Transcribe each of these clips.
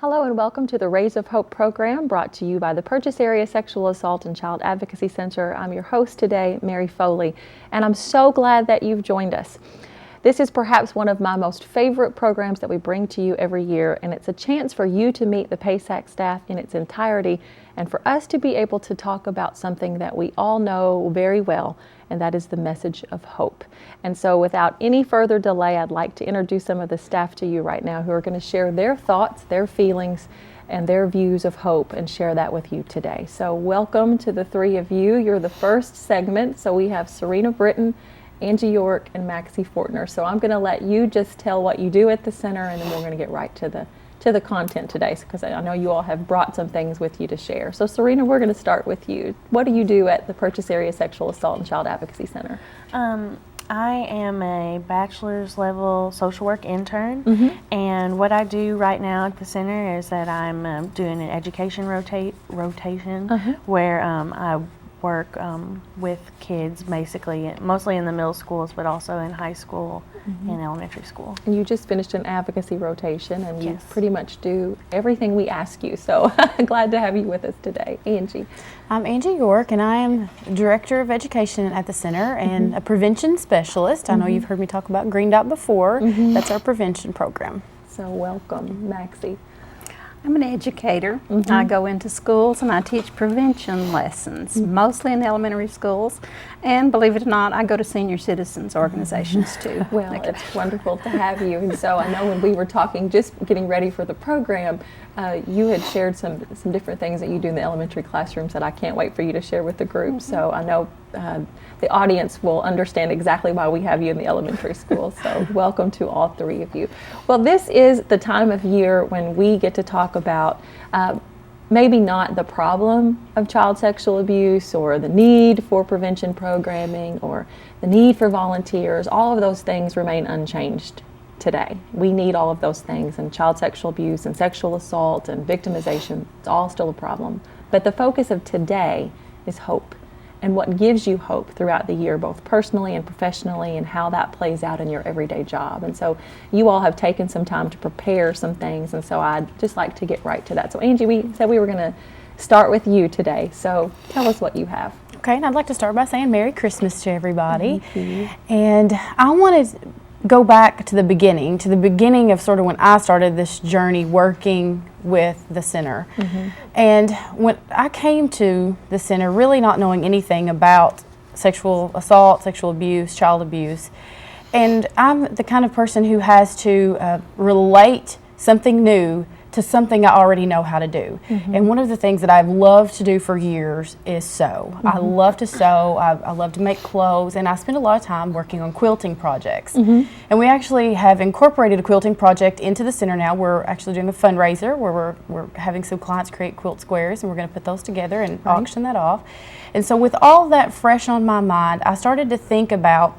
Hello and welcome to the Rays of Hope program brought to you by the Purchase Area Sexual Assault and Child Advocacy Center. I'm your host today, Mary Foley, and I'm so glad that you've joined us. This is perhaps one of my most favorite programs that we bring to you every year, and it's a chance for you to meet the PASAC staff in its entirety and for us to be able to talk about something that we all know very well, and that is the message of hope. And so without any further delay, I'd like to introduce some of the staff to you right now who are going to share their thoughts, their feelings, and their views of hope and share that with you today. So welcome to the three of you. You're the first segment. So we have Serena Britton, Angie York, and Maxie Fortner. So I'm going to let you just tell what you do at the center, and then we're going to get right to the content today, because I know you all have brought some things with you to share. So Serena, we're going to start with you. What do you do at the Purchase Area Sexual Assault and Child Advocacy Center? I am a bachelor's level social work intern, and what I do right now at the center is that I'm doing an education rotation where I work with kids, basically, mostly in the middle schools, but also in high school and elementary school. And you just finished an advocacy rotation, and you pretty much do everything we ask you, so glad to have you with us today. Angie. I'm Angie York, and I am Director of Education at the Center and a prevention specialist. I know you've heard me talk about Green Dot before. That's our prevention program. So welcome, Maxie. I'm an educator. I go into schools and I teach prevention lessons, mostly in elementary schools. And believe it or not, I go to senior citizens organizations too. Well, it's wonderful to have you. And so I know when we were talking, just getting ready for the program, you had shared some different things that you do in the elementary classrooms that I can't wait for you to share with the group. So I know the audience will understand exactly why we have you in the elementary school. So welcome to all three of you. Well, this is the time of year when we get to talk about maybe not the problem of child sexual abuse or the need for prevention programming or the need for volunteers. All of those things remain unchanged today. We need all of those things, and child sexual abuse and sexual assault and victimization, it's all still a problem. But the focus of today is hope, and what gives you hope throughout the year, both personally and professionally, and how that plays out in your everyday job. And so you all have taken some time to prepare some things, and so I'd just like to get right to that. So Angie, we said we were going to start with you today, so tell us what you have. Okay, and I'd like to start by saying Merry Christmas to everybody. Thank you. And I want to go back to the beginning of sort of when I started this journey working with the center. And when I came to the center really not knowing anything about sexual assault, sexual abuse, child abuse, and I'm the kind of person who has to relate something new to something I already know how to do. And one of the things that I've loved to do for years is sew. I love to sew, I love to make clothes, and I spend a lot of time working on quilting projects. And we actually have incorporated a quilting project into the center now. We're actually doing a fundraiser where we're having some clients create quilt squares, and we're going to put those together and auction that off. And so with all that fresh on my mind, I started to think about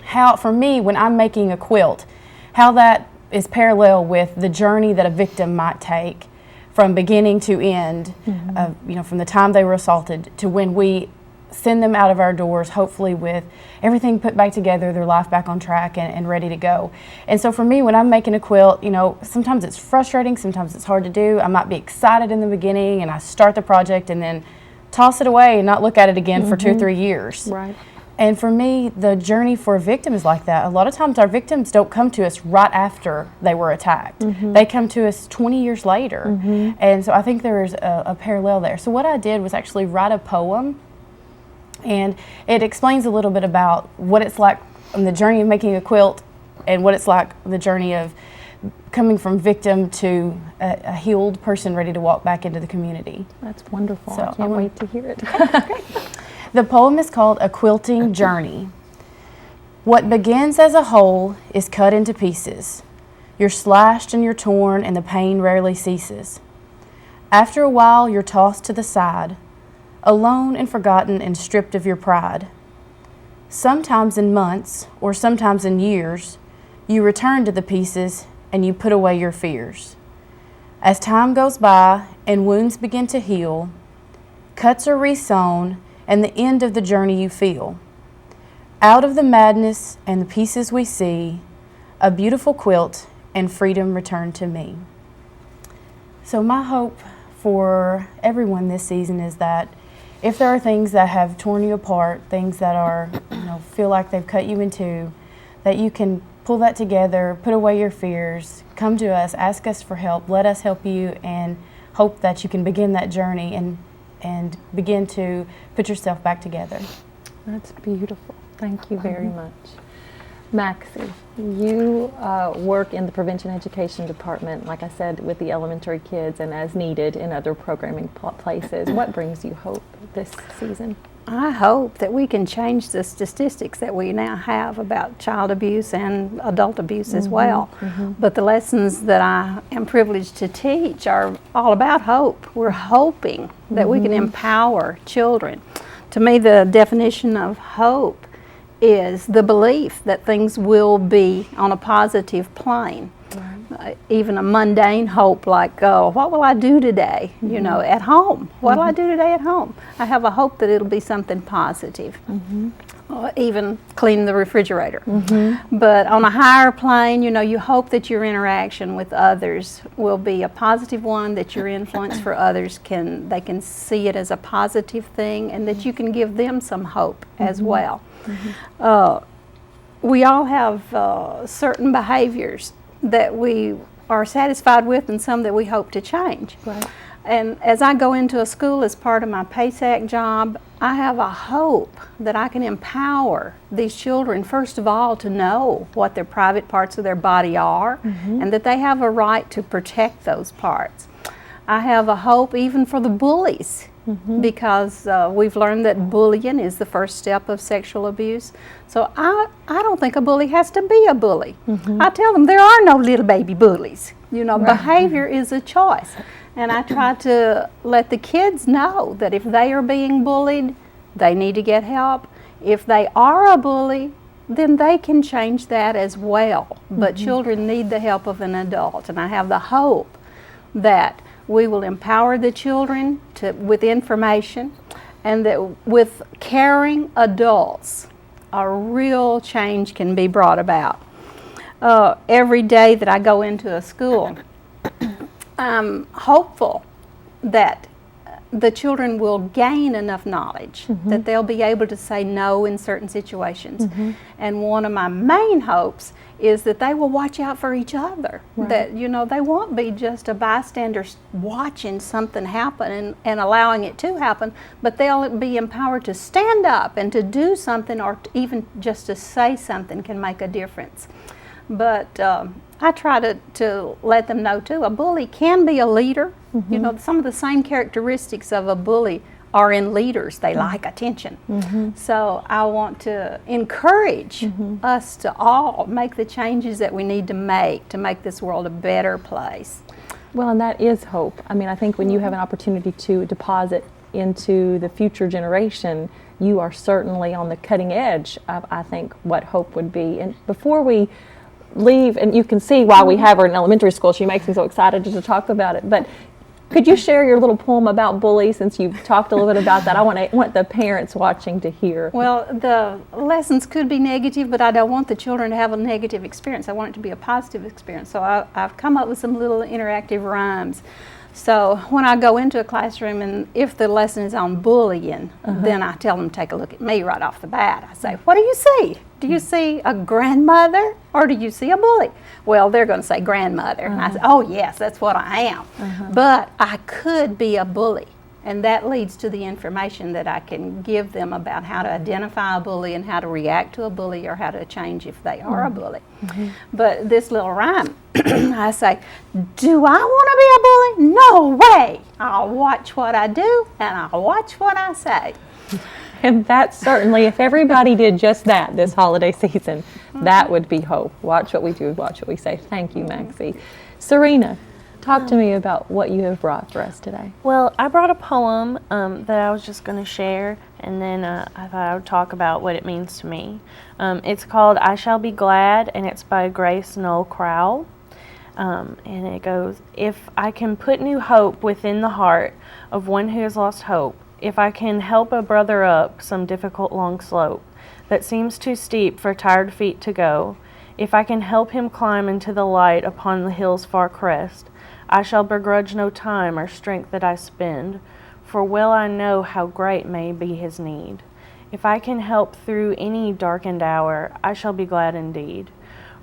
how, for me, when I'm making a quilt, how that is parallel with the journey that a victim might take from beginning to end, from the time they were assaulted to when we send them out of our doors, hopefully with everything put back together, their life back on track and ready to go. And so for me, when I'm making a quilt, sometimes it's frustrating, sometimes it's hard to do. I might be excited in the beginning and I start the project and then toss it away and not look at it again for 2 or 3 years. Right. And for me, the journey for a victim is like that. A lot of times our victims don't come to us right after they were attacked. They come to us 20 years later. And so I think there is a parallel there. So what I did was actually write a poem, and it explains a little bit about what it's like on the journey of making a quilt and what it's like the journey of coming from victim to a healed person ready to walk back into the community. That's wonderful. So I can't wait to hear it. The poem is called A Quilting Journey. What begins as a whole is cut into pieces. You're slashed and you're torn and the pain rarely ceases. After a while you're tossed to the side, alone and forgotten and stripped of your pride. Sometimes in months or sometimes in years, you return to the pieces and you put away your fears. As time goes by and wounds begin to heal, cuts are re-sewn and the end of the journey you feel. Out of the madness and the pieces we see, a beautiful quilt and freedom return to me. So my hope for everyone this season is that if there are things that have torn you apart, things that are, feel like they've cut you in two, that you can pull that together, put away your fears, come to us, ask us for help, let us help you, and hope that you can begin that journey and begin to put yourself back together. That's beautiful. Thank you very much. Maxie, you work in the prevention education department, like I said, with the elementary kids and as needed in other programming places. What brings you hope this season? I hope that we can change the statistics that we now have about child abuse and adult abuse as well. But the lessons that I am privileged to teach are all about hope. We're hoping that we can empower children. To me, the definition of hope is the belief that things will be on a positive plane. Even a mundane hope like, what will I do today, at home? What will I do today at home? I have a hope that it'll be something positive. Even clean the refrigerator. But on a higher plane, you hope that your interaction with others will be a positive one, that your influence for others they can see it as a positive thing, and that you can give them some hope as well. We all have certain behaviors that we are satisfied with and some that we hope to change. Right. And as I go into a school as part of my PASAC job, I have a hope that I can empower these children, first of all, to know what their private parts of their body are, and that they have a right to protect those parts. I have a hope even for the bullies, because we've learned that bullying is the first step of sexual abuse. So I don't think a bully has to be a bully. I tell them there are no little baby bullies. Behavior is a choice. And I try to let the kids know that if they are being bullied, they need to get help. If they are a bully, then they can change that as well. But children need the help of an adult. And I have the hope that we will empower the children with information, and that with caring adults, a real change can be brought about. Every day that I go into a school, I'm hopeful that the children will gain enough knowledge that they'll be able to say no in certain situations. And one of my main hopes is that they will watch out for each other. Right. That, they won't be just a bystander watching something happen and allowing it to happen, but they'll be empowered to stand up and to do something, or even just to say something can make a difference. But I try to let them know too, a bully can be a leader. Some of the same characteristics of a bully are in leaders. They like attention. So I want to encourage us to all make the changes that we need to make this world a better place. Well, and that is hope. I mean, I think when you have an opportunity to deposit into the future generation, you are certainly on the cutting edge of, I think, what hope would be. And before we leave, and you can see why we have her in elementary school, she makes me so excited to talk about it, but could you share your little poem about bullies, since you've talked a little bit about that? I want the parents watching to hear. Well, the lessons could be negative, but I don't want the children to have a negative experience. I want it to be a positive experience. So I've come up with some little interactive rhymes. So when I go into a classroom, and if the lesson is on bullying, then I tell them to take a look at me right off the bat. I say, what do you see? Do you see a grandmother, or do you see a bully? Well, they're going to say grandmother. And I say, oh yes, that's what I am. But I could be a bully. And that leads to the information that I can give them about how to identify a bully and how to react to a bully, or how to change if they are a bully. But this little rhyme, I say, do I want to be a bully? No way. I'll watch what I do, and I'll watch what I say. And that's certainly, if everybody did just that this holiday season, that would be hope. Watch what we do, watch what we say. Thank you, Maxie. Serena, talk to me about what you have brought for us today. Well, I brought a poem that I was just going to share, and then I thought I would talk about what it means to me. It's called I Shall Be Glad, and it's by Grace Noel Crowell. And it goes, if I can put new hope within the heart of one who has lost hope, if I can help a brother up some difficult long slope that seems too steep for tired feet to go, if I can help him climb into the light upon the hill's far crest, I shall begrudge no time or strength that I spend, for well I know how great may be his need. If I can help through any darkened hour, I shall be glad indeed.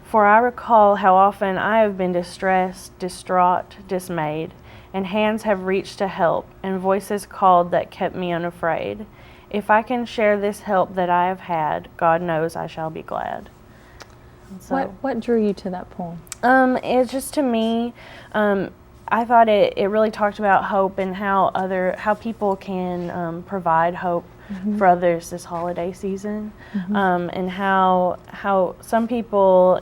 For I recall how often I have been distressed, distraught, dismayed, and hands have reached to help, and voices called that kept me unafraid. If I can share this help that I have had, God knows I shall be glad. So, What drew you to that poem? it's just, to me, I thought it really talked about hope and how people can provide hope for others this holiday season, and how some people,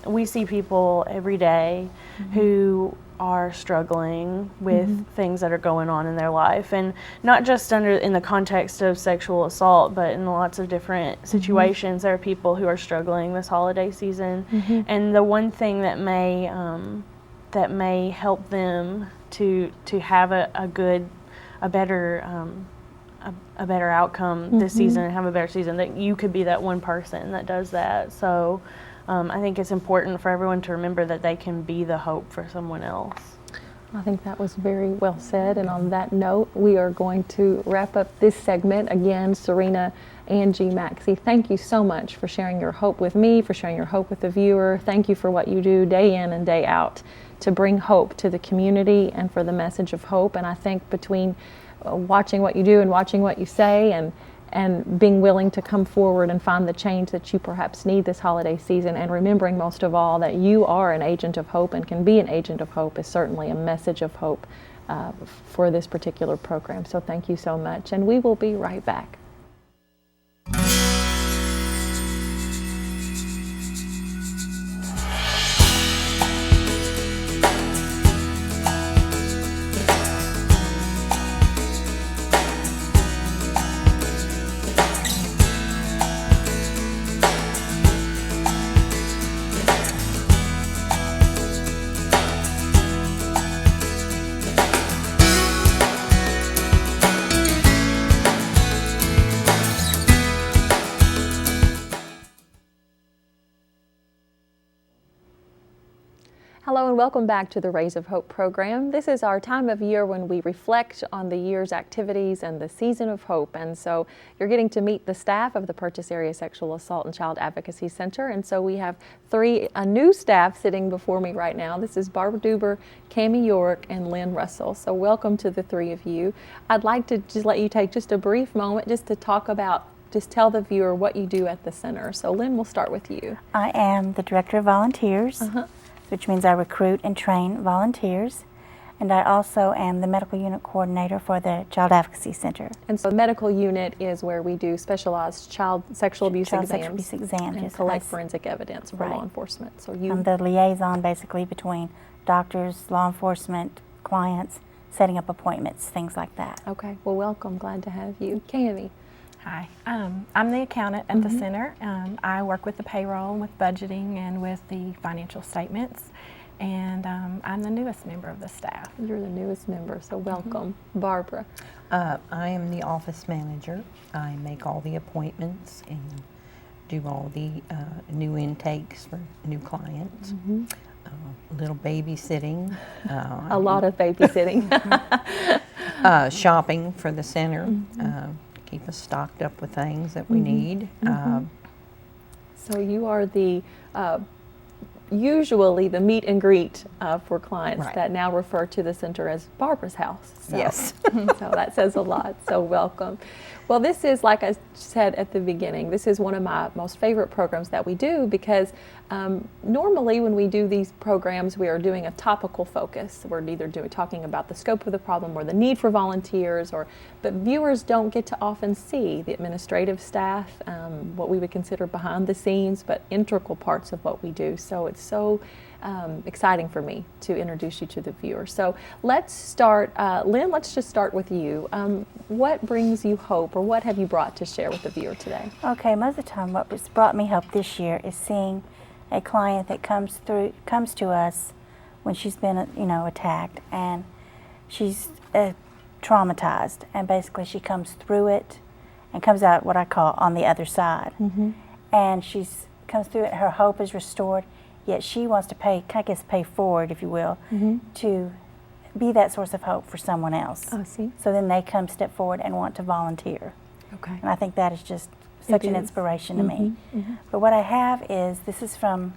we see people every day who are struggling with things that are going on in their life, and not just in the context of sexual assault, but in lots of different situations. There are people who are struggling this holiday season, and the one thing that may help them to have a better outcome this season and have a better season, that you could be that one person that does that. So I think it's important for everyone to remember that they can be the hope for someone else. I think that was very well said, and on that note, we are going to wrap up this segment. Again, Serena, Angie, Maxie, thank you so much for sharing your hope with me, for sharing your hope with the viewer. Thank you for what you do day in and day out to bring hope to the community and for the message of hope. And I think between watching what you do and watching what you say, and being willing to come forward and find the change that you perhaps need this holiday season, and remembering most of all that you are an agent of hope and can be an agent of hope, is certainly a message of hope for this particular program. So thank you so much, and we will be right back. Hello and welcome back to the Rays of Hope program. This is our time of year when we reflect on the year's activities and the season of hope. And so you're getting to meet the staff of the Purchase Area Sexual Assault and Child Advocacy Center. And so we have a new staff sitting before me right now. This is Barbara Duber, Angie York, and Lynn Russell. So welcome to the three of you. I'd like to just let you take just a brief moment just to talk about, just tell the viewer what you do at the center. So Lynn, we'll start with you. I am the Director of Volunteers, which means I recruit and train volunteers, and I also am the Medical Unit Coordinator for the Child Advocacy Center. And so the medical unit is where we do specialized child sexual abuse exams and yes, collect forensic evidence for law enforcement. So I'm the liaison basically between doctors, law enforcement, clients, setting up appointments, things like that. Okay, well welcome, glad to have you. Cami. Hi, I'm the accountant at the center. I work with the payroll, with budgeting, and with the financial statements, and I'm the newest member of the staff. You're the newest member, so welcome. Barbara. I am the office manager. I make all the appointments and do all the new intakes for new clients. Little babysitting. A lot of babysitting. Shopping for the center. Keep us stocked up with things that we need. So you are the usually the meet and greet for clients that now refer to the center as Barbara's house. So, yes. So that says a lot. So welcome. Well, this is, like I said at the beginning, this is one of my most favorite programs that we do because normally when we do these programs, we are doing a topical focus. We're either talking about the scope of the problem or the need for volunteers, but viewers don't get to often see the administrative staff, what we would consider behind the scenes, but integral parts of what we do. So it's so exciting for me to introduce you to the viewer. So let's start, Lynn, let's just start with you. What brings you hope, or what have you brought to share with the viewer today? Okay, most of the time what's brought me hope this year is seeing a client that comes to us when she's been attacked, and she's traumatized, and basically she comes through it and comes out what I call on the other side. And comes through it, her hope is restored, yet she wants to pay forward, if you will, to be that source of hope for someone else. I see. So then they come step forward and want to volunteer. Okay. And I think that is just such an inspiration to me. But what I have is, this is from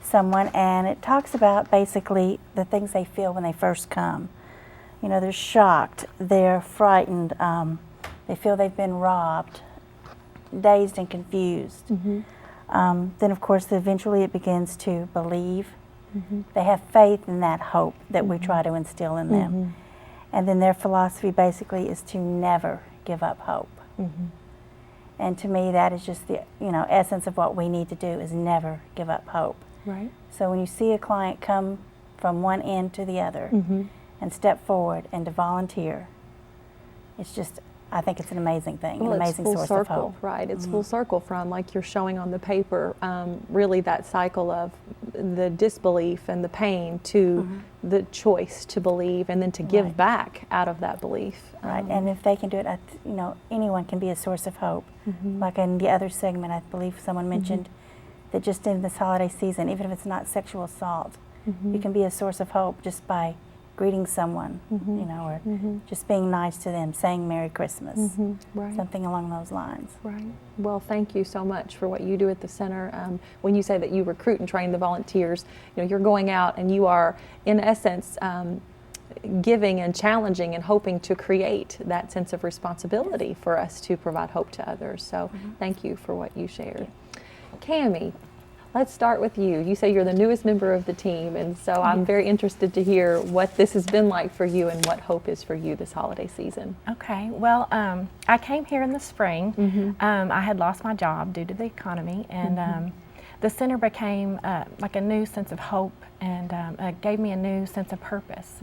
someone, and it talks about basically the things they feel when they first come. You know, they're shocked, they're frightened, they feel they've been robbed, dazed and confused. Then of course eventually it begins to believe. They have faith in that hope that we try to instill in them. And then their philosophy basically is to never give up hope. And to me that is just the essence of what we need to do, is never give up hope. Right. So when you see a client come from one end to the other and step forward and to volunteer, it's just, I think it's an amazing thing, Well, an amazing it's full source circle, of hope. right? It's full circle from, like you're showing on the paper, really that cycle of the disbelief and the pain to the choice to believe, and then to give Right. back out of that belief. Right, and if they can do it, anyone can be a source of hope. Like in the other segment, I believe someone mentioned that just in this holiday season, even if it's not sexual assault, you can be a source of hope just by greeting someone, or just being nice to them, saying Merry Christmas, Right. something along those lines. Right. Well, thank you so much for what you do at the center. When you say that you recruit and train the volunteers, you're going out and you are, in essence, giving and challenging and hoping to create that sense of responsibility for us to provide hope to others. So thank you for what you shared. Cammie, let's start with you. You say you're the newest member of the team, and so I'm very interested to hear what this has been like for you and what hope is for you this holiday season. Okay, well, I came here in the spring. I had lost my job due to the economy, and the center became like a new sense of hope, and gave me a new sense of purpose.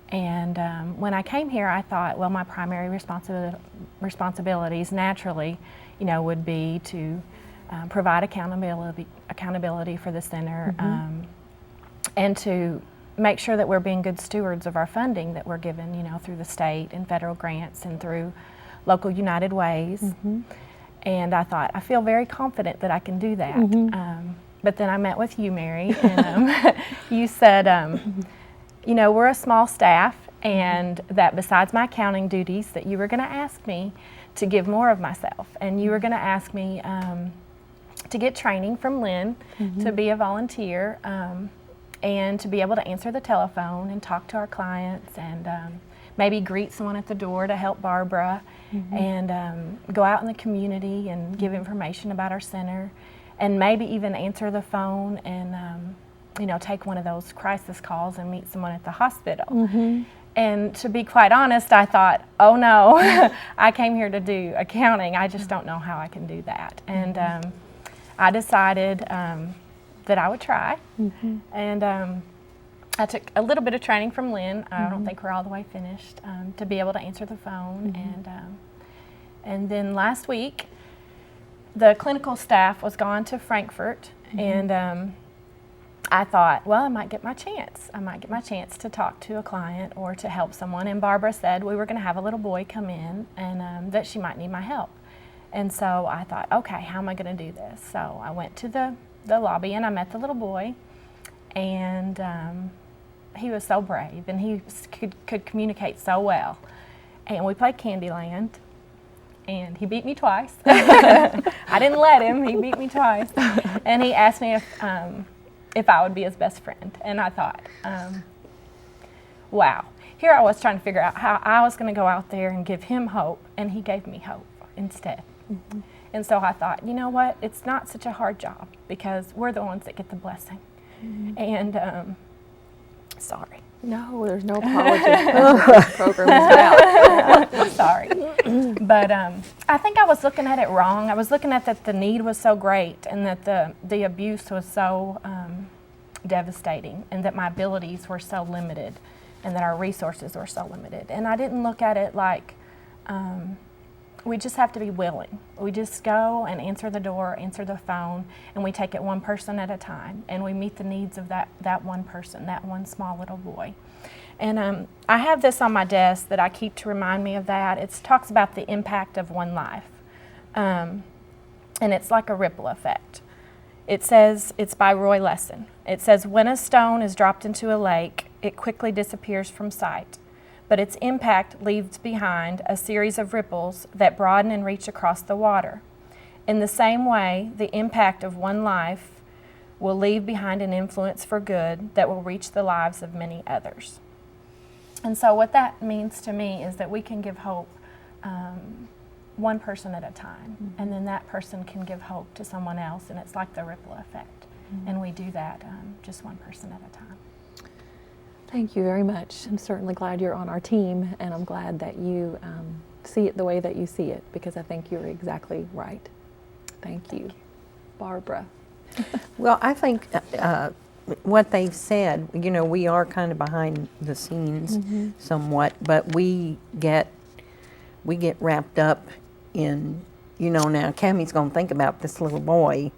And when I came here, I thought, well, my primary responsibilities naturally, would be to provide accountability for the center, and to make sure that we're being good stewards of our funding that we're given, through the state and federal grants and through local United Ways. And I thought, I feel very confident that I can do that. But then I met with you, Mary, and you said, we're a small staff, and that besides my accounting duties, that you were going to ask me to give more of myself, and you were going to ask me to get training from Lynn to be a volunteer, and to be able to answer the telephone and talk to our clients, and maybe greet someone at the door to help Barbara, and go out in the community and give information about our center, and maybe even answer the phone and take one of those crisis calls and meet someone at the hospital. And to be quite honest, I thought, oh no, I came here to do accounting. I just don't know how I can do that. And I decided that I would try. And I took a little bit of training from Lynn. I don't think we're all the way finished, to be able to answer the phone. And then last week, the clinical staff was gone to Frankfurt, and I thought, well, I might get my chance. I might get my chance to talk to a client or to help someone. And Barbara said we were going to have a little boy come in, and that she might need my help. And so I thought, okay, how am I going to do this? So I went to the lobby and I met the little boy, and he was so brave, and he could communicate so well. And we played Candyland, and he beat me twice. I didn't let him. He beat me twice. And he asked me if I would be his best friend. And I thought, wow. Here I was trying to figure out how I was going to go out there and give him hope, and he gave me hope instead. And so I thought, you know what? It's not such a hard job, because we're the ones that get the blessing. And sorry. No, there's no apology. That's what this program is about. I'm sorry. But I think I was looking at it wrong. I was looking at that the need was so great, and that the abuse was so devastating, and that my abilities were so limited, and that our resources were so limited. And I didn't look at it like we just have to be willing. We just go and answer the door, answer the phone, and we take it one person at a time, and we meet the needs of that one person, that one small little boy. And I have this on my desk that I keep to remind me of that. It talks about the impact of one life, and it's like a ripple effect. It says, it's by Roy Lesson. It says, when a stone is dropped into a lake, it quickly disappears from sight, but its impact leaves behind a series of ripples that broaden and reach across the water. In the same way, the impact of one life will leave behind an influence for good that will reach the lives of many others. And so what that means to me is that we can give hope one person at a time, and then that person can give hope to someone else, and it's like the ripple effect. And we do that just one person at a time. Thank you very much. I'm certainly glad you're on our team, and I'm glad that you see it the way that you see it, because I think you're exactly right. Thank you. Barbara. Well, I think what they've said, you know, we are kind of behind the scenes somewhat, but we get wrapped up in, you know, now Cammie's going to think about this little boy,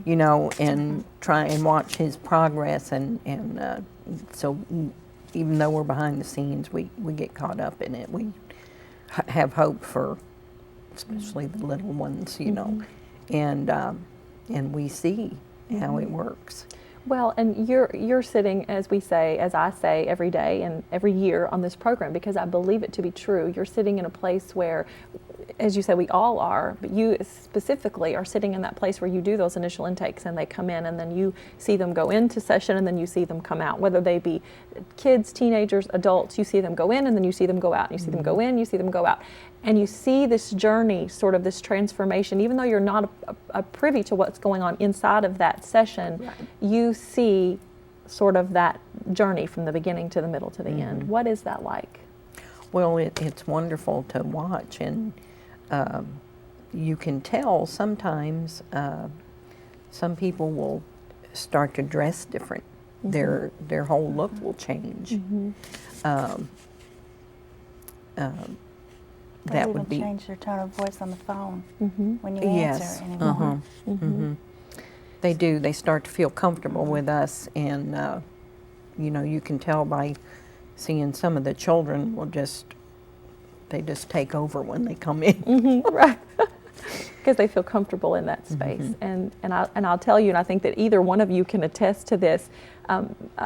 you know, and try and watch his progress, and so even though we're behind the scenes, we get caught up in it. We have hope for especially the little ones, you know, and we see how it works. Well, and you're sitting, as I say every day and every year on this program, because I believe it to be true. You're sitting in a place where, as you say, we all are, but you specifically are sitting in that place where you do those initial intakes, and they come in, and then you see them go into session, and then you see them come out, whether they be kids, teenagers, adults. You see them go in, and then you see them go out, and you see them go in, you see them go out. And you see this journey, sort of this transformation, even though you're not a privy to what's going on inside of that session, you see sort of that journey from the beginning to the middle to the end. What is that like? Well, it's wonderful to watch, and you can tell sometimes some people will start to dress different. Their whole look will change. That They would be change their tone of voice on the phone when you yes. answer anymore. They do. They start to feel comfortable with us, and you know, you can tell by seeing some of the children will just take over when they come in. Right. Because they feel comfortable in that space. And I'll tell you, and I think that either one of you can attest to this,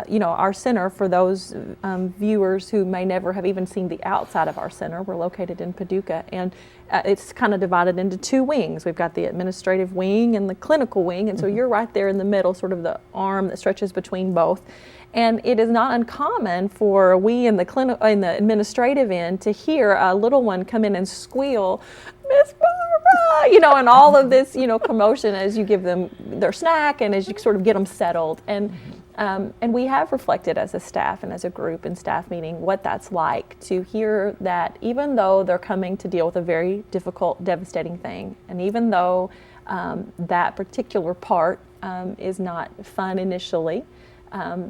you know, our center, for those viewers who may never have even seen the outside of our center, we're located in Paducah, and it's kind of divided into two wings. We've got the administrative wing and the clinical wing, and so you're right there in the middle, sort of the arm that stretches between both. And it is not uncommon for we in the administrative end to hear a little one come in and squeal, "Miss Barbara," you know, and all of this, you know, commotion as you give them their snack and as you sort of get them settled. And we have reflected as a staff and as a group in staff meeting what that's like to hear that even though they're coming to deal with a very difficult, devastating thing, and even though that particular part is not fun initially,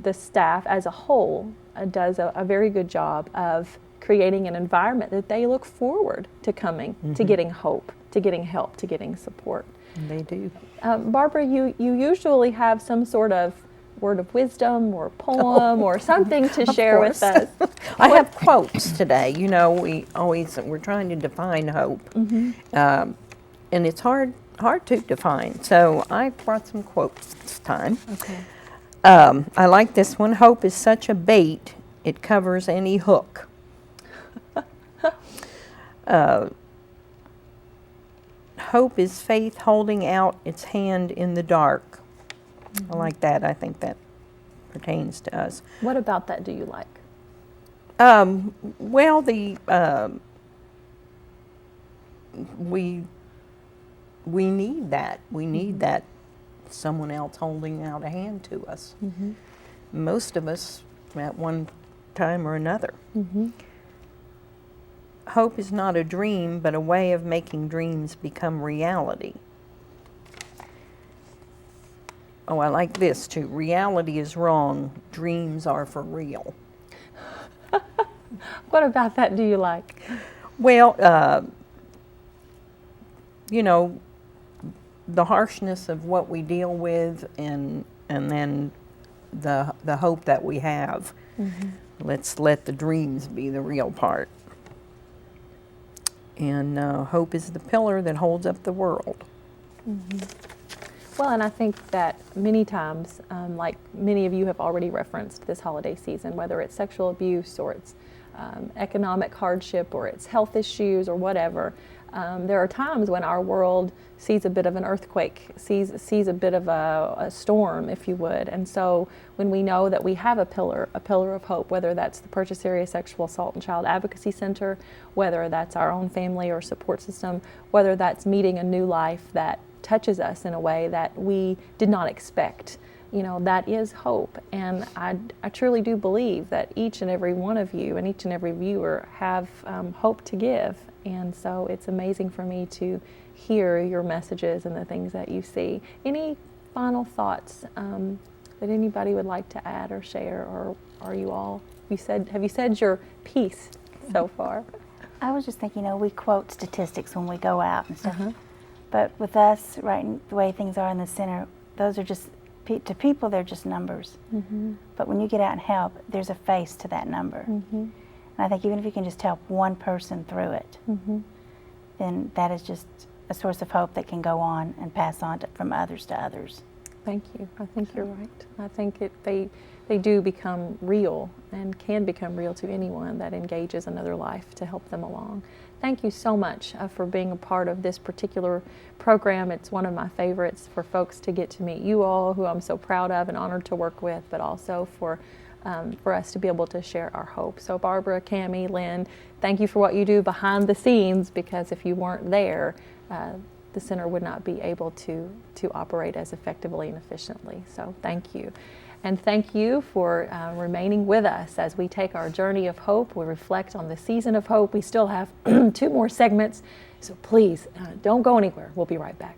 the staff as a whole does a very good job of creating an environment that they look forward to coming, to getting hope, to getting help, to getting support. They do. Barbara, you usually have some sort of word of wisdom or poem or something to share with us. I have quotes today. You know, we're trying to define hope, and it's hard to define. So I brought some quotes this time. Okay. I like this one. Hope is such a bait, it covers any hook. Hope is faith holding out its hand in the dark. I like that. I think that pertains to us. What about that do you like? Well, we need that. We need that someone else holding out a hand to us. Most of us at one time or another. Hope is not a dream, but a way of making dreams become reality. Oh, I like this too. Reality is wrong. Dreams are for real. What about that do you like? Well, you know, the harshness of what we deal with, and then the hope that we have. Let's let the dreams be the real part. And hope is the pillar that holds up the world. Well, and I think that many times, like many of you have already referenced this holiday season, whether it's sexual abuse or it's economic hardship or it's health issues or whatever. There are times when our world sees a bit of an earthquake, sees a bit of a storm, if you would. And so when we know that we have a pillar of hope, whether that's the Purchase Area Sexual Assault and Child Advocacy Center, whether that's our own family or support system, whether that's meeting a new life that touches us in a way that we did not expect, that is hope. And I truly do believe that each and every one of you and each and every viewer have hope to give. And so it's amazing for me to hear your messages and the things that you see. Any final thoughts that anybody would like to add or share, or are you all, have you said your piece so far? I was just thinking, we quote statistics when we go out and stuff. But with us, right, the way things are in the center, those are just, to people, they're just numbers. But when you get out and help, there's a face to that number. And I think even if you can just help one person through it, then that is just a source of hope that can go on and pass on from others to others. Thank you. I think you're right. I think they do become real and can become real to anyone that engages another life to help them along. Thank you so much for being a part of this particular program. It's one of my favorites for folks to get to meet you all, who I'm so proud of and honored to work with, but also for us to be able to share our hope. So Barbara, Cammie, Lynn, thank you for what you do behind the scenes, because if you weren't there, the center would not be able to operate as effectively and efficiently. So thank you. And thank you for remaining with us as we take our journey of hope. We reflect on the season of hope. We still have 2 more segments, so please don't go anywhere. We'll be right back.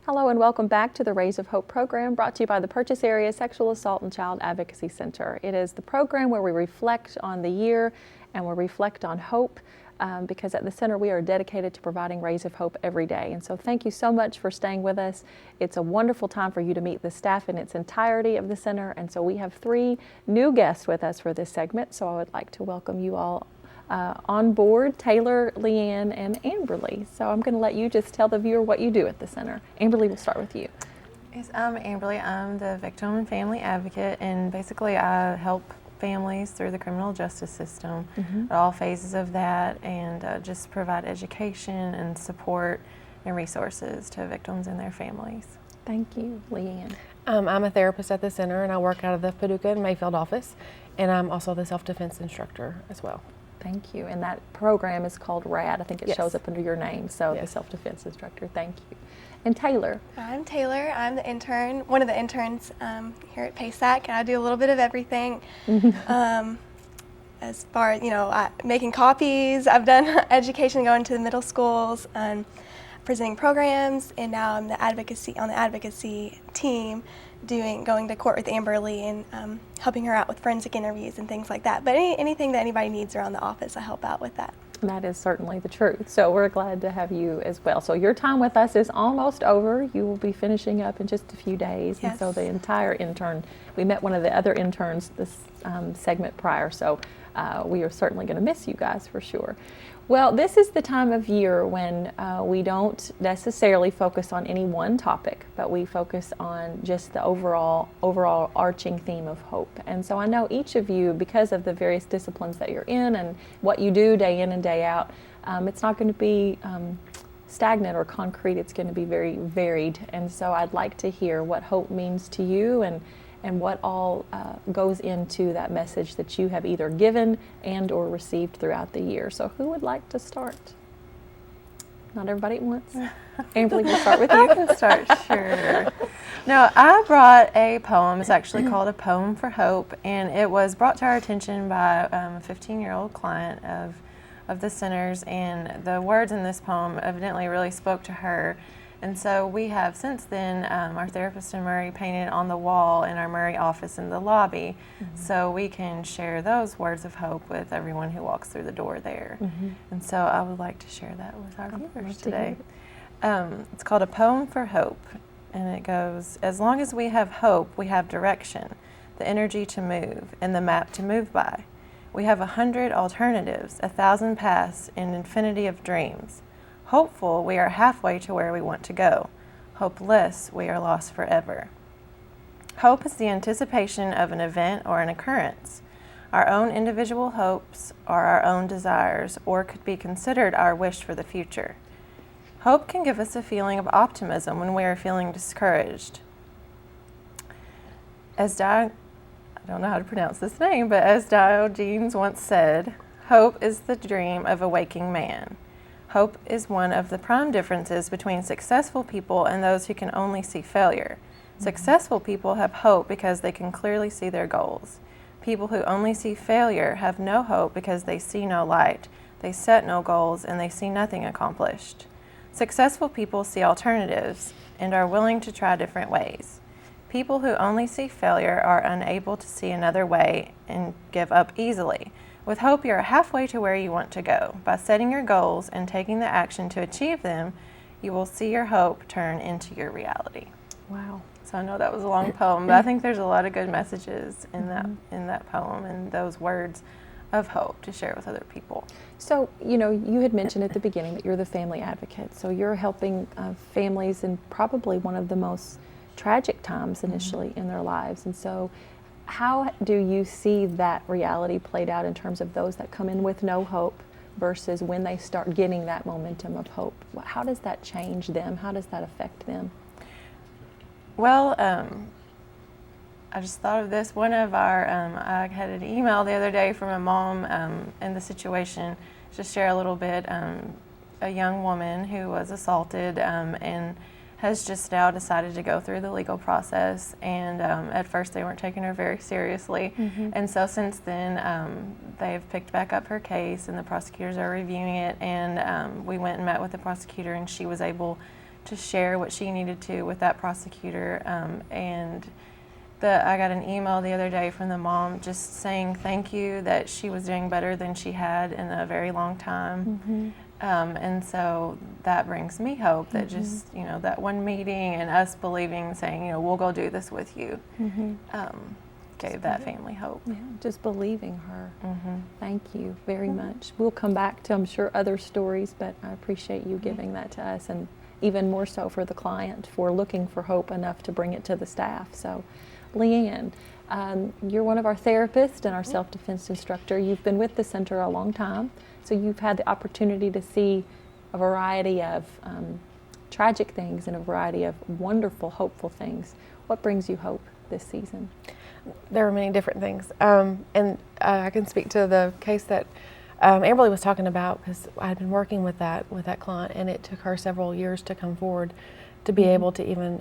Hello and welcome back to the Rays of Hope program, brought to you by the Purchase Area Sexual Assault and Child Advocacy Center. It is the program where we reflect on the year and we reflect on hope, because at the center we are dedicated to providing rays of hope every day. And so thank you so much for staying with us. It's a wonderful time for you to meet the staff in its entirety of the center. And so we have 3 new guests with us for this segment. So I would like to welcome you all on board, Taylor, Leanne, and Amberly. So I'm going to let you just tell the viewer what you do at the center. Amberly, we'll start with you. Yes, I'm Amberly. I'm the victim and family advocate, and basically I help families through the criminal justice system at all phases of that, and just provide education and support and resources to victims and their families. Thank you. Leanne. I'm a therapist at the center, and I work out of the Paducah and Mayfield office, and I'm also the self-defense instructor as well. Thank you. And that program is called RAD. I think it Yes. shows up under your name, so the Yes. self-defense instructor. Thank you. And Taylor. I'm Taylor. I'm the intern, one of the interns here at PASAC, and I do a little bit of everything. As far as, making copies, I've done education going to the middle schools and presenting programs, and now I'm on the advocacy team, going to court with Amberly and helping her out with forensic interviews and things like that. But anything that anybody needs around the office, I help out with that. That is certainly the truth. So we're glad to have you as well. So your time with us is almost over. You will be finishing up in just a few days. Yes. And so the entire intern, we met one of the other interns this segment prior, so we are certainly going to miss you guys for sure. Well, this is the time of year when we don't necessarily focus on any one topic, but we focus on just the overall arching theme of hope. And so I know each of you, because of the various disciplines that you're in and what you do day in and day out, it's not going to be stagnant or concrete. It's going to be very varied. And so I'd like to hear what hope means to you and what all goes into that message that you have either given and or received throughout the year. So who would like to start? Not everybody at once. Amberly, we'll start with you. I can start, sure. No, I brought a poem. It's actually called A Poem for Hope, and it was brought to our attention by a 15-year-old client of of the centers, and the words in this poem evidently really spoke to her. And so we have since then, our therapist in Murray painted on the wall in our Murray office in the lobby, so we can share those words of hope with everyone who walks through the door there. And so I would like to share that with our viewers today. It's called A Poem for Hope, and it goes, as long as we have hope, we have direction, the energy to move, and the map to move by. We have 100 alternatives, 1,000 paths, an infinity of dreams. Hopeful, we are halfway to where we want to go. Hopeless, we are lost forever. Hope is the anticipation of an event or an occurrence. Our own individual hopes are our own desires, or could be considered our wish for the future. Hope can give us a feeling of optimism when we are feeling discouraged. I don't know how to pronounce this name, but as Diogenes once said, hope is the dream of a waking man. Hope is one of the prime differences between successful people and those who can only see failure. Successful people have hope because they can clearly see their goals. People who only see failure have no hope because they see no light, they set no goals, and they see nothing accomplished. Successful people see alternatives and are willing to try different ways. People who only see failure are unable to see another way and give up easily. With hope, you're halfway to where you want to go. By setting your goals and taking the action to achieve them, you will see your hope turn into your reality. Wow. So I know that was a long poem, but I think there's a lot of good messages in that poem and those words of hope to share with other people. So, you had mentioned at the beginning that you're the family advocate. So you're helping families in probably one of the most tragic times initially in their lives. And so how do you see that reality played out in terms of those that come in with no hope versus when they start getting that momentum of hope? How does that change them? How does that affect them? Well, I just thought of this. One of our, I had an email the other day from a mom in the situation, just share a little bit. A young woman who was assaulted and has just now decided to go through the legal process, and at first they weren't taking her very seriously, and so since then they've picked back up her case and the prosecutors are reviewing it, and we went and met with the prosecutor, and she was able to share what she needed to with that prosecutor, and I got an email the other day from the mom just saying thank you, that she was doing better than she had in a very long time. And so that brings me hope that just, that one meeting and us believing, saying, we'll go do this with you, gave that family hope. Yeah, just believing her. Thank you very much. We'll come back to, I'm sure, other stories, but I appreciate you giving that to us, and even more so for the client for looking for hope enough to bring it to the staff. So, Leanne, you're one of our therapists and our self-defense instructor. You've been with the center a long time. So you've had the opportunity to see a variety of tragic things and a variety of wonderful, hopeful things. What brings you hope this season? There are many different things. And I can speak to the case that Amberly was talking about, because I had been working with that client, and it took her several years to come forward to be able to even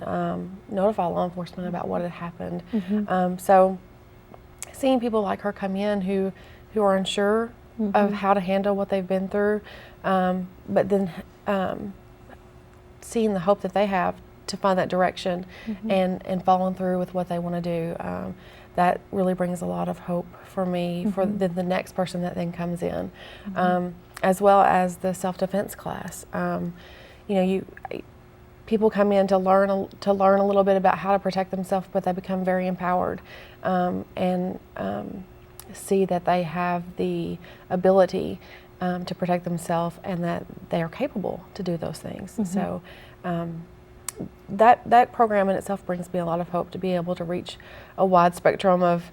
notify law enforcement about what had happened. So seeing people like her come in who are unsure of how to handle what they've been through, but then seeing the hope that they have to find that direction and following through with what they want to do, that really brings a lot of hope for me for the next person that then comes in, as well as the self-defense class. People come in to learn a little bit about how to protect themselves, but they become very empowered and see that they have the ability to protect themselves and that they are capable to do those things. So that program in itself brings me a lot of hope to be able to reach a wide spectrum of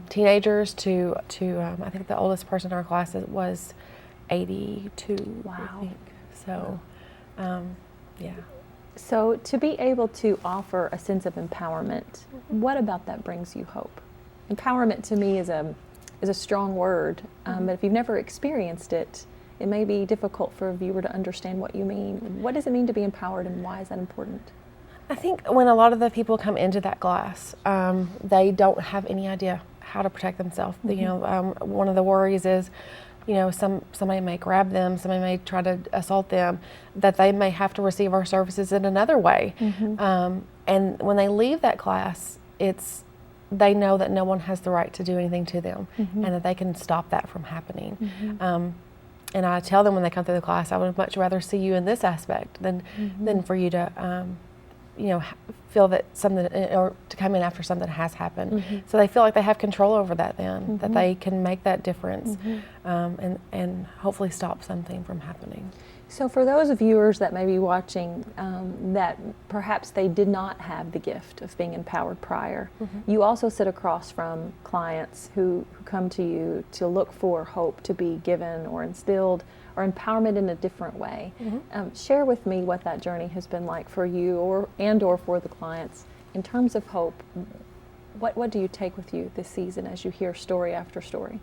teenagers to I think the oldest person in our class was 82. Wow. I think. So yeah. So to be able to offer a sense of empowerment, what about that brings you hope? Empowerment to me is a strong word, but if you've never experienced it, it may be difficult for a viewer to understand what you mean. What does it mean to be empowered, and why is that important? I think when a lot of the people come into that class, they don't have any idea how to protect themselves. One of the worries is, somebody may grab them, somebody may try to assault them, that they may have to receive our services in another way. And when they leave that class, they know that no one has the right to do anything to them, and that they can stop that from happening. And I tell them when they come through the class, I would much rather see you in this aspect than for you to feel that something, or to come in after something has happened. So they feel like they have control over that then, that they can make that difference, and hopefully stop something from happening. So for those viewers that may be watching that perhaps they did not have the gift of being empowered prior, you also sit across from clients who come to you to look for hope to be given or instilled or empowerment in a different way. Share with me what that journey has been like for you or for the clients in terms of hope. What do you take with you this season as you hear story after story?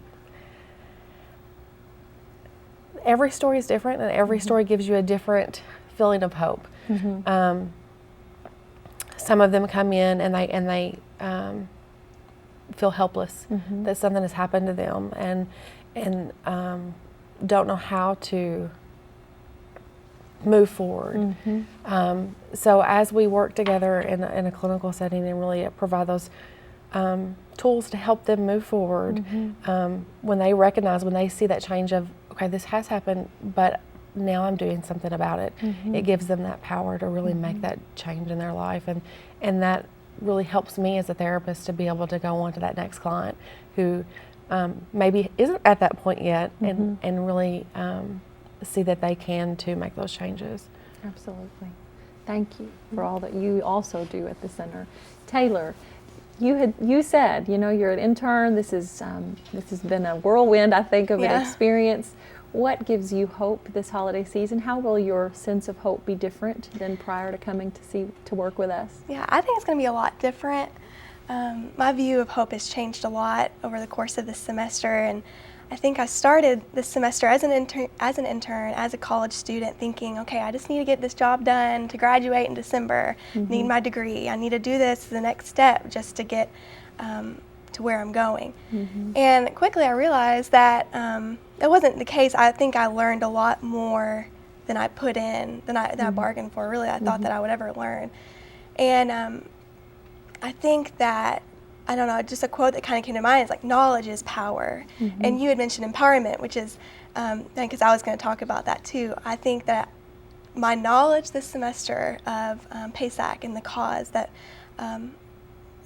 Every story is different, and every story gives you a different feeling of hope. Some of them come in and they feel helpless, that something has happened to them, and don't know how to move forward. So as we work together in a clinical setting and really provide those tools to help them move forward, when they see that change of, okay, this has happened, but now I'm doing something about it, it gives them that power to really make that change in their life, and that really helps me as a therapist to be able to go on to that next client who maybe isn't at that point yet, and really see that they can too make those changes. Absolutely. Thank you for all that you also do at the center. Taylor, you said, you're an intern. This has been a whirlwind, I think, of an experience. What gives you hope this holiday season? How will your sense of hope be different than prior to coming to work with us? Yeah, I think it's going to be a lot different. My view of hope has changed a lot over the course of this semester, and I think I started this semester as an intern, as a college student, thinking, okay, I just need to get this job done to graduate in December, need my degree, I need to do this the next step just to get to where I'm going. And quickly I realized that that wasn't the case. I think I learned a lot more than I put in, than I bargained for, really, I thought that I would ever learn. And I think that, I don't know, just a quote that kind of came to mind is like, knowledge is power. And you had mentioned empowerment, which is, because I was going to talk about that too. I think that my knowledge this semester of PASAC and the cause that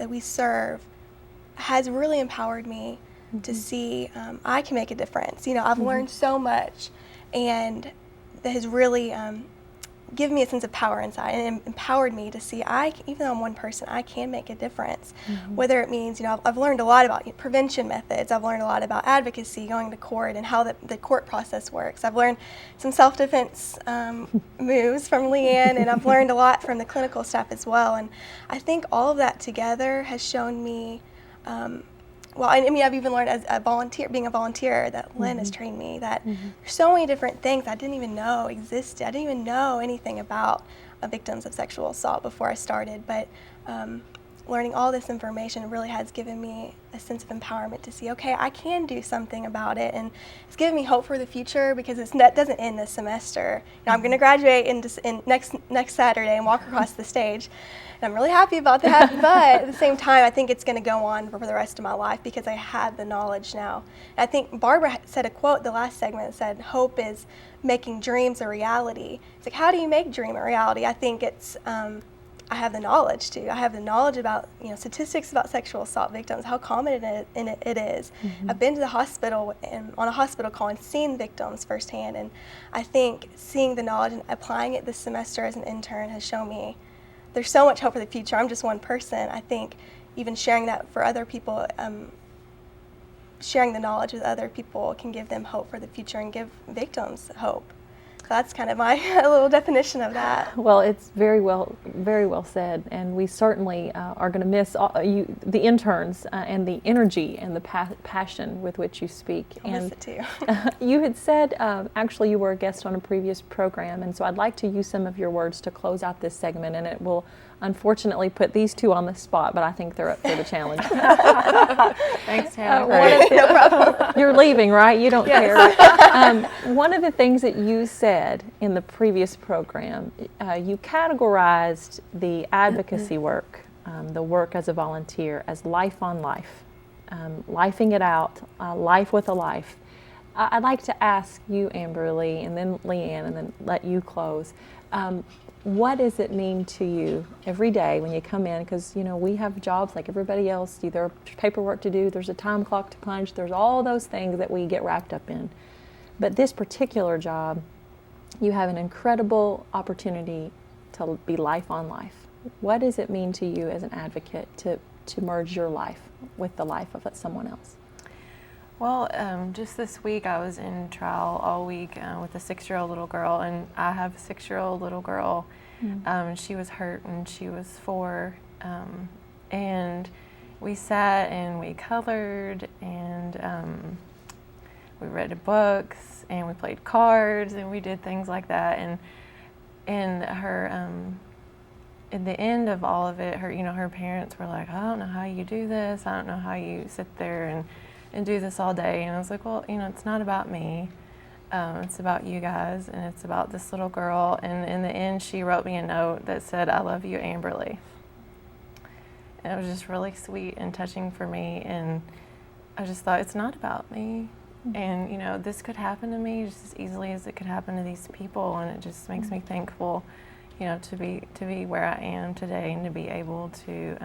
we serve has really empowered me to see I can make a difference. I've learned so much, and that has really given me a sense of power inside and empowered me to see even though I'm one person, I can make a difference. Whether it means, I've learned a lot about prevention methods, I've learned a lot about advocacy, going to court, and how the court process works. I've learned some self-defense moves from Leanne, and I've learned a lot from the clinical staff as well. And I think all of that together has shown me, I've even learned as a volunteer, being a volunteer, that Lynn has trained me, that there's so many different things I didn't even know existed. I didn't even know anything about victims of sexual assault before I started, but learning all this information really has given me a sense of empowerment to see, okay, I can do something about it, and it's given me hope for the future, because that doesn't end this semester. I'm going to graduate in next Saturday and walk across the stage. And I'm really happy about that, but at the same time, I think it's going to go on for the rest of my life because I have the knowledge now. And I think Barbara said a quote the last segment that said, hope is making dreams a reality. It's like, how do you make dream a reality? I think it's, I have the knowledge too. I have the knowledge about, statistics about sexual assault victims, how common it is. I've been to the hospital on a hospital call and seen victims firsthand, and I think seeing the knowledge and applying it this semester as an intern has shown me there's so much hope for the future. I'm just one person. I think even sharing that for other people, sharing the knowledge with other people can give them hope for the future and give victims hope. So that's kind of my little definition of that. Well, it's very well said, and we certainly are going to miss the interns and the energy and the passion with which you speak. I'll miss it too. You had said, actually, you were a guest on a previous program, and so I'd like to use some of your words to close out this segment, and it will unfortunately put these two on the spot, but I think they're up for the challenge. Thanks, Hannah. You're leaving, right? You don't care. One of the things that you said in the previous program, you categorized the advocacy work, the work as a volunteer, as life on life, lifing it out, life with a life. I'd like to ask you, Amberly, and then Leanne, and then let you close. What does it mean to you every day when you come in? Because, you know, we have jobs like everybody else. There's paperwork to do, there's a time clock to punch, there's all those things that we get wrapped up in. But this particular job, you have an incredible opportunity to be life on life. What does it mean to you as an advocate to merge your life with the life of someone else? Well, just this week I was in trial all week with a 6-year-old little girl, and I have a 6-year-old little girl. She was hurt when she was 4, and we sat and we colored, and we read books, and we played cards, and we did things like that. And her, at the end of all of it, her parents were like, "I don't know how you do this. I don't know how you sit there and do this all day." And I was like, well, it's not about me. It's about you guys, and it's about this little girl. And in the end, she wrote me a note that said, "I love you, Amberly." And it was just really sweet and touching for me. And I just thought, it's not about me. And, this could happen to me just as easily as it could happen to these people. And it just makes me thankful, to be where I am today, and to be able to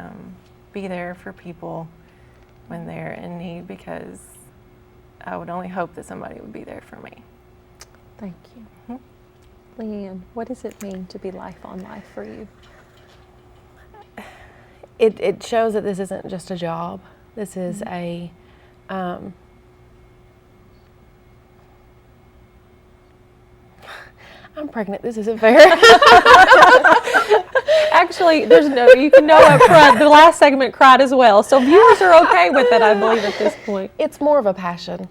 be there for people when they're in need, because I would only hope that somebody would be there for me. Thank you. Leanne, what does it mean to be life on life for you? It shows that this isn't just a job. This is a I'm pregnant. This isn't fair. Actually, you can know up front, the last segment cried as well. So viewers are okay with it, I believe, at this point. It's more of a passion.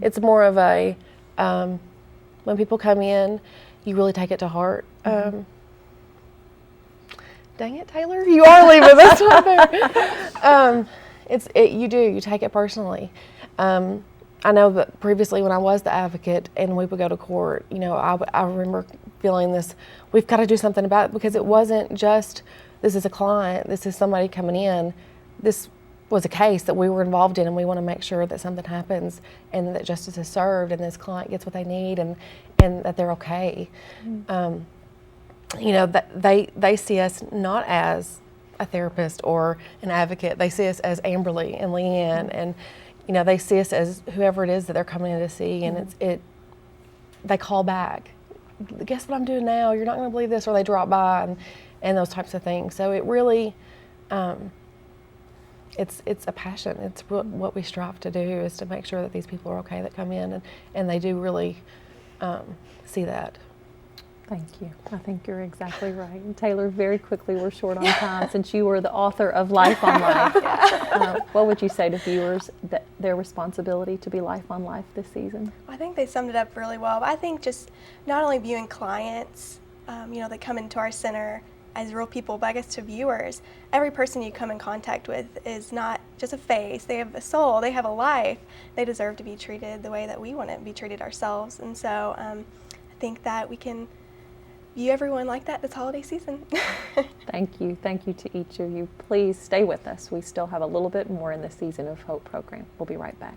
It's more of a, when people come in, you really take it to heart. Dang it, Taylor, you are leaving this one. You take it personally. I know that previously when I was the advocate and we would go to court, I remember feeling this, we've got to do something about it, because it wasn't just, this is a client, this is somebody coming in. This was a case that we were involved in, and we want to make sure that something happens and that justice is served and this client gets what they need, and that they're okay. They see us not as a therapist or an advocate. They see us as Amberly and Leanne, and they see us as whoever it is that they're coming in to see, and they call back. Guess what I'm doing now? You're not going to believe this, or they drop by, and those types of things. So it really, it's a passion. It's what we strive to do, is to make sure that these people are okay that come in, and they do really see that. Thank you. I think you're exactly right. And Taylor, very quickly, we're short on time, since you were the author of Life on Life. What would you say to viewers that their responsibility to be life on life this season? I think they summed it up really well. But I think just not only viewing clients, that come into our center as real people, but I guess to viewers, every person you come in contact with is not just a face. They have a soul. They have a life. They deserve to be treated the way that we want to be treated ourselves. And so I think that we can view everyone like that this holiday season. Thank you. Thank you to each of you. Please stay with us. We still have a little bit more in the Season of Hope program. We'll be right back.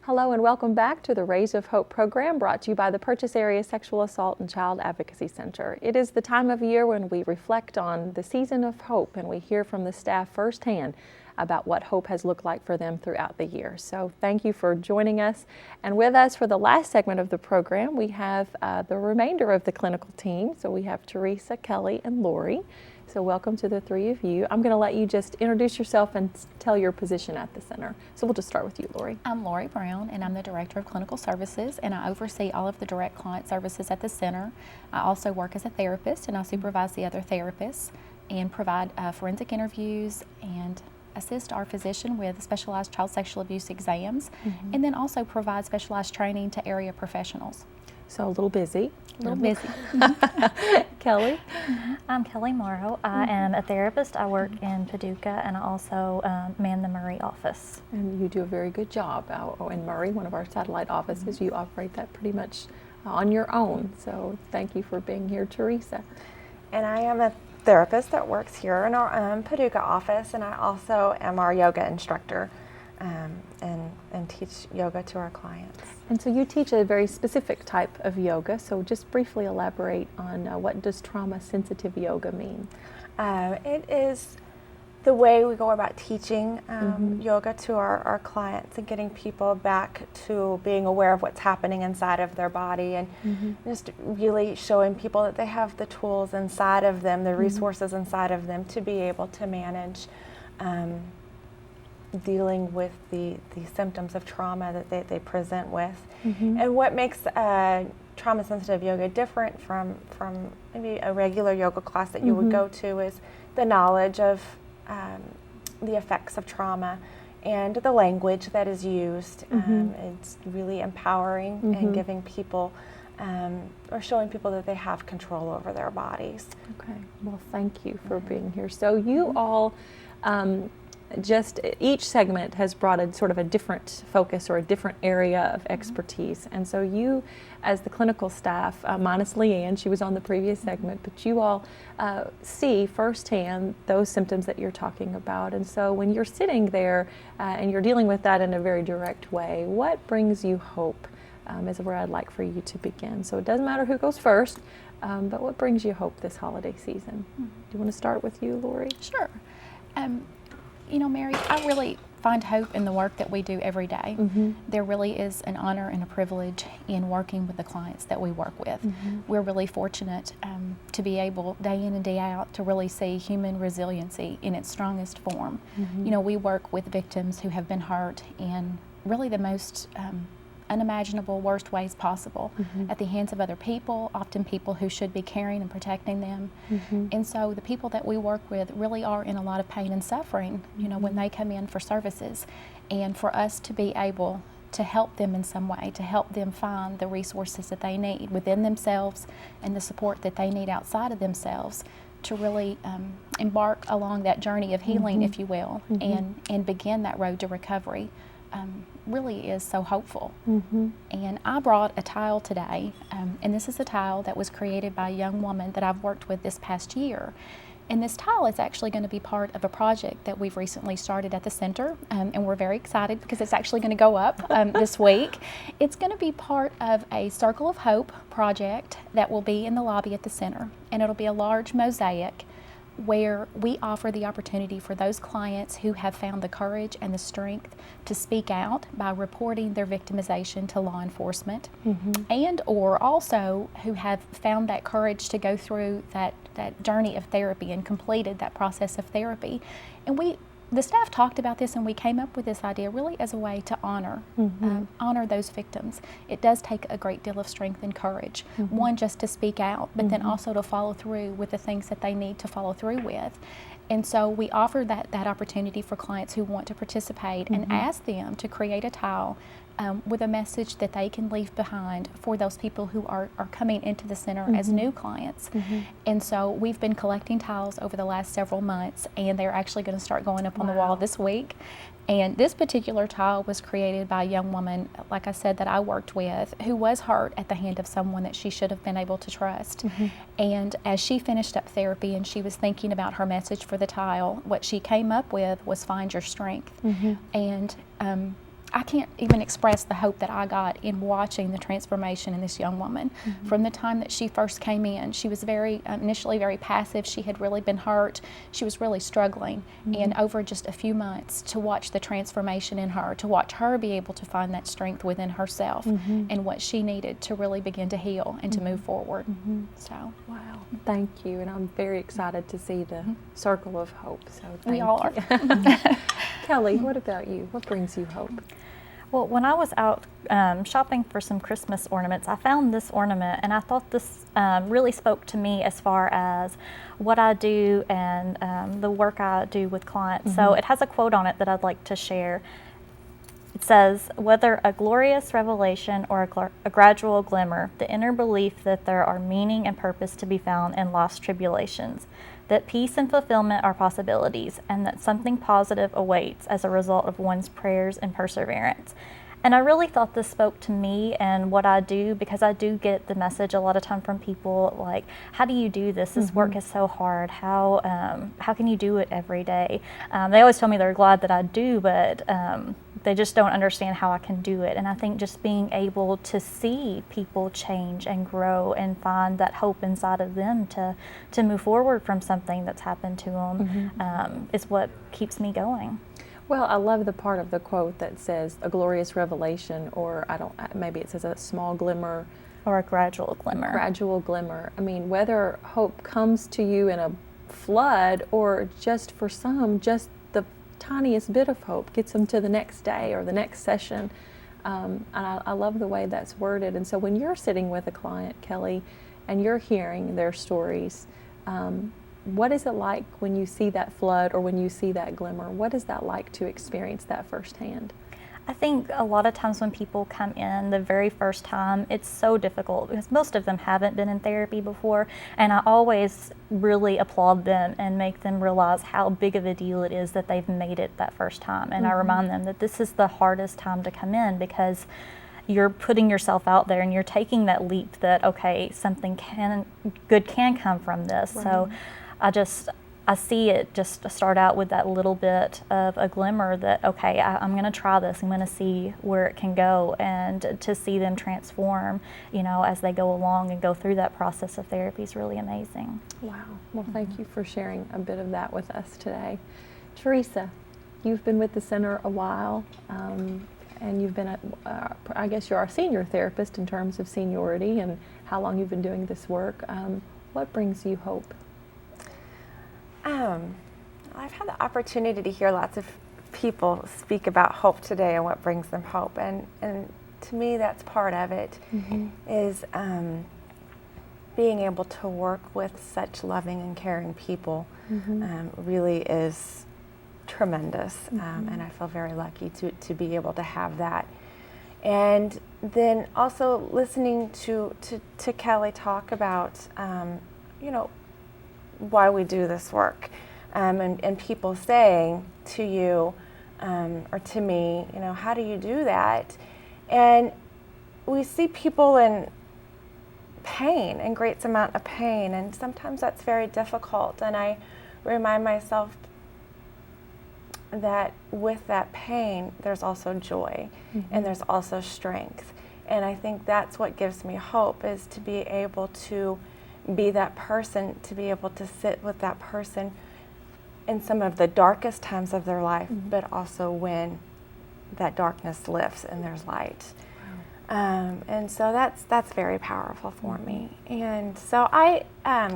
Hello and welcome back to the Rays of Hope program, brought to you by the Purchase Area Sexual Assault and Child Advocacy Center. It is the time of year when we reflect on the season of hope, and we hear from the staff firsthand about what hope has looked like for them throughout the year. So thank you for joining us. And with us for the last segment of the program, we have the remainder of the clinical team. So we have Teresa, Kelly, and Lori. So welcome to the three of you. I'm going to let you just introduce yourself and tell your position at the center. So we'll just start with you, Lori. I'm Lori Brown, and I'm the Director of Clinical Services, and I oversee all of the direct client services at the center. I also work as a therapist, and I supervise the other therapists and provide forensic interviews and assist our physician with specialized child sexual abuse exams, and then also provide specialized training to area professionals. So a little busy. A little busy. Kelly? I'm Kelly Morrow. I am a therapist. I work in Paducah, and I also man the Murray office. And you do a very good job out in Murray, one of our satellite offices. You operate that pretty much on your own. So thank you for being here, Teresa. And I am a therapist that works here in our Paducah office, and I also am our yoga instructor and teach yoga to our clients. And so you teach a very specific type of yoga, so just briefly elaborate on what does trauma-sensitive yoga mean? It is the way we go about teaching yoga to our clients and getting people back to being aware of what's happening inside of their body, and just really showing people that they have the tools inside of them, the resources inside of them to be able to manage dealing with the symptoms of trauma that they present with. And what makes trauma-sensitive yoga different from maybe a regular yoga class that you would go to is the knowledge of the effects of trauma and the language that is used. It's really empowering and giving people or showing people that they have control over their bodies. Okay, well, thank you for being here. So you all just each segment has brought a sort of a different focus or a different area of expertise, and so you as the clinical staff, minus Leanne, she was on the previous segment, but you all see firsthand those symptoms that you're talking about. And so when you're sitting there and you're dealing with that in a very direct way, what brings you hope is where I'd like for you to begin. So it doesn't matter who goes first, but what brings you hope this holiday season? Do you want to start with you, Lori? Sure. You know, Mary, I really find hope in the work that we do every day. There really is an honor and a privilege in working with the clients that we work with. We're really fortunate to be able, day in and day out, to really see human resiliency in its strongest form. You know, we work with victims who have been hurt in really the most unimaginable, worst ways possible at the hands of other people, often people who should be caring and protecting them. And so the people that we work with really are in a lot of pain and suffering, you know, when they come in for services. And for us to be able to help them in some way, to help them find the resources that they need within themselves and the support that they need outside of themselves, to really embark along that journey of healing, if you will, and begin that road to recovery. Really is so hopeful. And I brought a tile today, and this is a tile that was created by a young woman that I've worked with this past year. And this tile is actually going to be part of a project that we've recently started at the center, and we're very excited because it's actually going to go up this week. It's going to be part of a Circle of Hope project that will be in the lobby at the center, and it'll be a large mosaic where we offer the opportunity for those clients who have found the courage and the strength to speak out by reporting their victimization to law enforcement, and or also who have found that courage to go through that journey of therapy and completed that process of therapy. And the staff talked about this, and we came up with this idea really as a way to honor those victims. It does take a great deal of strength and courage, one, just to speak out, but then also to follow through with the things that they need to follow through with. And so we offer that opportunity for clients who want to participate and ask them to create a tile with a message that they can leave behind for those people who are coming into the center as new clients. And so we've been collecting tiles over the last several months, and they're actually going to start going up on the wall this week. And this particular tile was created by a young woman, like I said, that I worked with, who was hurt at the hand of someone that she should have been able to trust. And as she finished up therapy and she was thinking about her message for the tile, what she came up with was "Find your strength." And I can't even express the hope that I got in watching the transformation in this young woman. From the time that she first came in, she was initially very passive. She had really been hurt. She was really struggling. And over just a few months, to watch the transformation in her, to watch her be able to find that strength within herself and what she needed to really begin to heal and to move forward. So, wow, thank you. And I'm very excited to see the circle of hope. So we all are. Kelly, what about you? What brings you hope? Well, when I was out shopping for some Christmas ornaments, I found this ornament, and I thought this really spoke to me as far as what I do and the work I do with clients. So it has a quote on it that I'd like to share. It says, "Whether a glorious revelation or a gradual glimmer, the inner belief that there are meaning and purpose to be found in life's tribulations, that peace and fulfillment are possibilities, and that something positive awaits as a result of one's prayers and perseverance." And I really thought this spoke to me and what I do, because I do get the message a lot of time from people like, how do you do this? This work is so hard. How can you do it every day? They always tell me they're glad that I do, but they just don't understand how I can do it. And I think just being able to see people change and grow and find that hope inside of them to move forward from something that's happened to them is what keeps me going. Well, I love the part of the quote that says a glorious revelation, or maybe it says a small glimmer. Or a gradual glimmer. Gradual glimmer. I mean, whether hope comes to you in a flood or just for some, just the tiniest bit of hope gets them to the next day or the next session. And I love the way that's worded. And so when you're sitting with a client, Kelly, and you're hearing their stories, what is it like when you see that flood or when you see that glimmer? What is that like to experience that firsthand? I think a lot of times when people come in the very first time, it's so difficult because most of them haven't been in therapy before, and I always really applaud them and make them realize how big of a deal it is that they've made it that first time. And I remind them that this is the hardest time to come in because you're putting yourself out there and you're taking that leap that, okay, something good can come from this. Right. So I see it just start out with that little bit of a glimmer that, okay, I'm going to try this. I'm going to see where it can go, and to see them transform, as they go along and go through that process of therapy is really amazing. Wow. Well, thank you for sharing a bit of that with us today. Teresa, you've been with the center a while, and you've been I guess you're our senior therapist in terms of seniority and how long you've been doing this work. What brings you hope? I've had the opportunity to hear lots of people speak about hope today and what brings them hope, and to me that's part of it, is being able to work with such loving and caring people really is tremendous, and I feel very lucky to be able to have that. And then also listening to Kelly talk about why we do this work, and people saying to you or to me, how do you do that? And we see people in pain, in great amount of pain, and sometimes that's very difficult. And I remind myself that with that pain, there's also joy, and there's also strength. And I think that's what gives me hope, is to be able to be that person, to be able to sit with that person in some of the darkest times of their life, but also when that darkness lifts and there's light. Wow. And so that's very powerful for me. And so I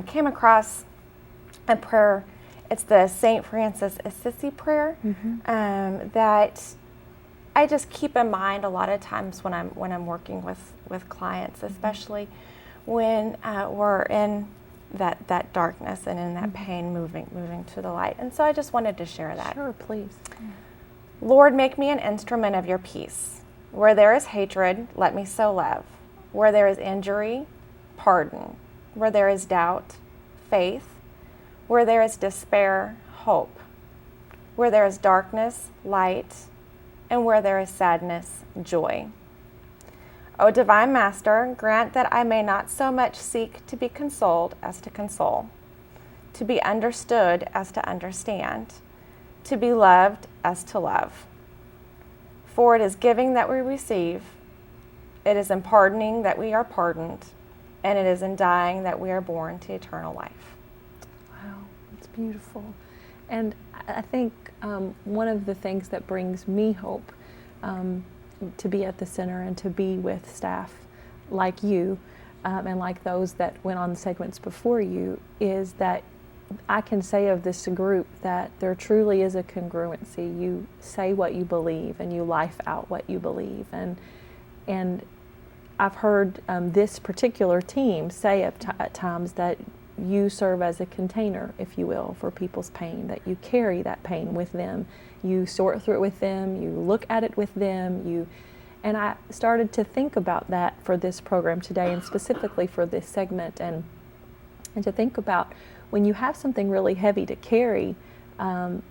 came across a prayer. It's the St. Francis Assisi prayer that I just keep in mind a lot of times when I'm working with clients, especially when we're in that darkness and in that pain, moving to the light. And so I just wanted to share that. Sure, please. Lord, make me an instrument of your peace. Where there is hatred, let me sow love. Where there is injury, pardon. Where there is doubt, faith. Where there is despair, hope. Where there is darkness, light. And where there is sadness, joy. O Divine Master, grant that I may not so much seek to be consoled as to console, to be understood as to understand, to be loved as to love. For it is giving that we receive, it is in pardoning that we are pardoned, and it is in dying that we are born to eternal life. Wow, that's beautiful. And I think one of the things that brings me hope to be at the center and to be with staff like you and like those that went on the segments before you is that I can say of this group that there truly is a congruency. You say what you believe and you life out what you believe. And I've heard this particular team say at times that you serve as a container, if you will, for people's pain, that you carry that pain with them. You sort through it with them, you look at it with them, and I started to think about that for this program today and specifically for this segment and to think about when you have something really heavy to carry,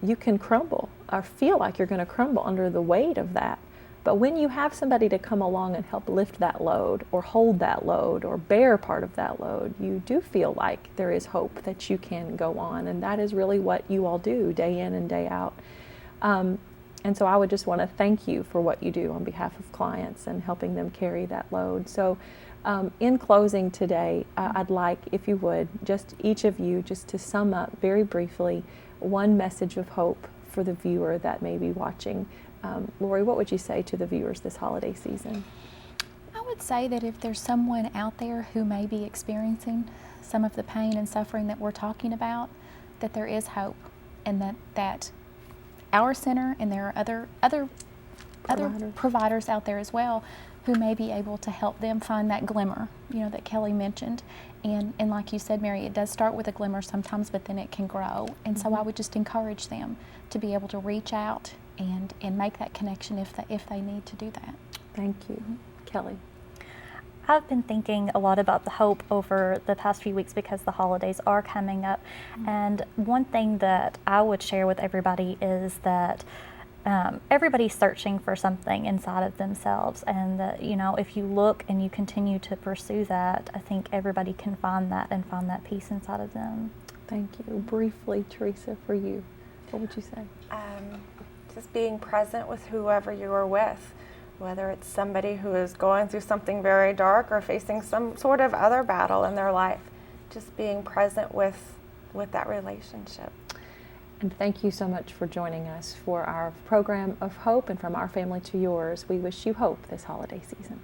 you can crumble or feel like you're going to crumble under the weight of that. But when you have somebody to come along and help lift that load or hold that load or bear part of that load, you do feel like there is hope that you can go on. And that is really what you all do day in and day out. And so I would just want to thank you for what you do on behalf of clients and helping them carry that load. So in closing today, I'd like, if you would, just each of you, just to sum up very briefly, one message of hope for the viewer that may be watching. Lori, what would you say to the viewers this holiday season? I would say that if there's someone out there who may be experiencing some of the pain and suffering that we're talking about, that there is hope, and that our center and there are other providers out there as well who may be able to help them find that glimmer, that Kelly mentioned. And like you said, Mary, it does start with a glimmer sometimes, but then it can grow. And so I would just encourage them to be able to reach out and make that connection if they need to do that. Thank you. Kelly? I've been thinking a lot about the hope over the past few weeks because the holidays are coming up. And one thing that I would share with everybody is that everybody's searching for something inside of themselves, and that, if you look and you continue to pursue that, I think everybody can find that and find that peace inside of them. Thank you. Briefly, Teresa, for you, what would you say? Just being present with whoever you are with, whether it's somebody who is going through something very dark or facing some sort of other battle in their life, just being present with that relationship. And thank you so much for joining us for our program of hope, and from our family to yours, we wish you hope this holiday season.